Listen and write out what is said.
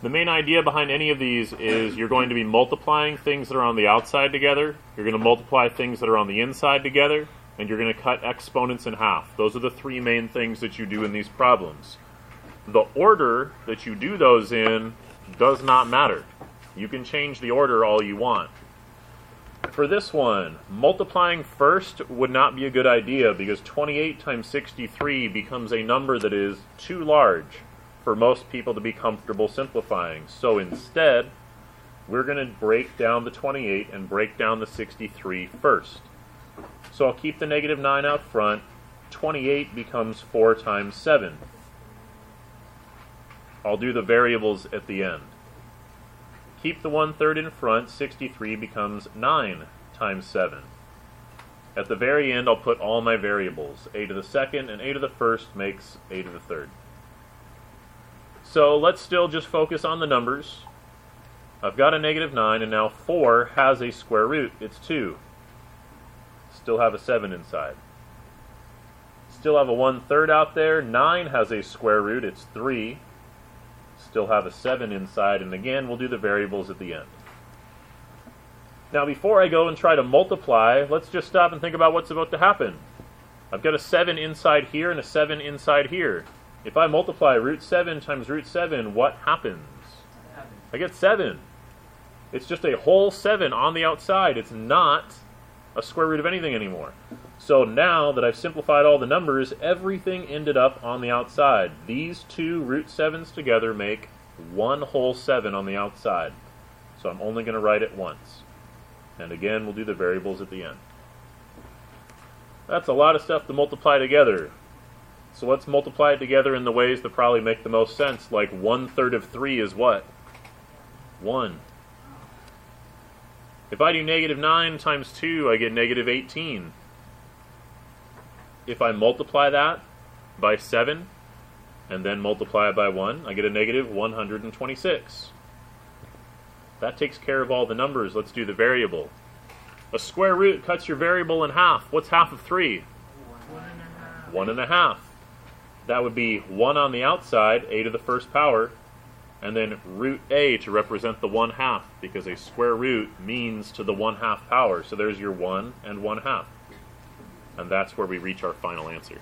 The main idea behind any of these is you're going to be multiplying things that are on the outside together, you're going to multiply things that are on the inside together, and you're going to cut exponents in half. Those are the three main things that you do in these problems. The order that you do those in does not matter. You can change the order all you want. For this one, multiplying first would not be a good idea because 28 times 63 becomes a number that is too large for most people to be comfortable simplifying. So instead, we're going to break down the 28 and break down the 63 first. So I'll keep the negative 9 out front. 28 becomes 4 times 7. I'll do the variables at the end. Keep the 1/3 in front. 63 becomes 9 times 7. At the very end, I'll put all my variables. A to the second and a to the first makes a to the third. So let's still just focus on the numbers. I've got a negative 9, and now 4 has a square root. It's 2. Still have a 7 inside. Still have a 1/3 out there. 9 has a square root. It's 3. Still have a 7 inside, and again, we'll do the variables at the end. Now, before I go and try to multiply, let's just stop and think about what's about to happen. I've got a 7 inside here and a 7 inside here. If I multiply root 7 times root 7, what happens? I get 7. It's just a whole 7 on the outside. It's not a square root of anything anymore. So now that I've simplified all the numbers, everything ended up on the outside. These two root 7s together make one whole 7 on the outside. So I'm only going to write it once. And again, we'll do the variables at the end. That's a lot of stuff to multiply together. So let's multiply it together in the ways that probably make the most sense. Like 1/3 of 3 is what? 1. If I do negative 9 times 2, I get negative 18. If I multiply that by 7 and then multiply it by 1, I get a negative 126. That takes care of all the numbers. Let's do the variable. A square root cuts your variable in half. What's half of 3? 1.5. That would be 1 on the outside, a to the first power, and then root a to represent the 1/2, because a square root means to the 1/2 power. So there's your 1 and 1/2. And that's where we reach our final answer.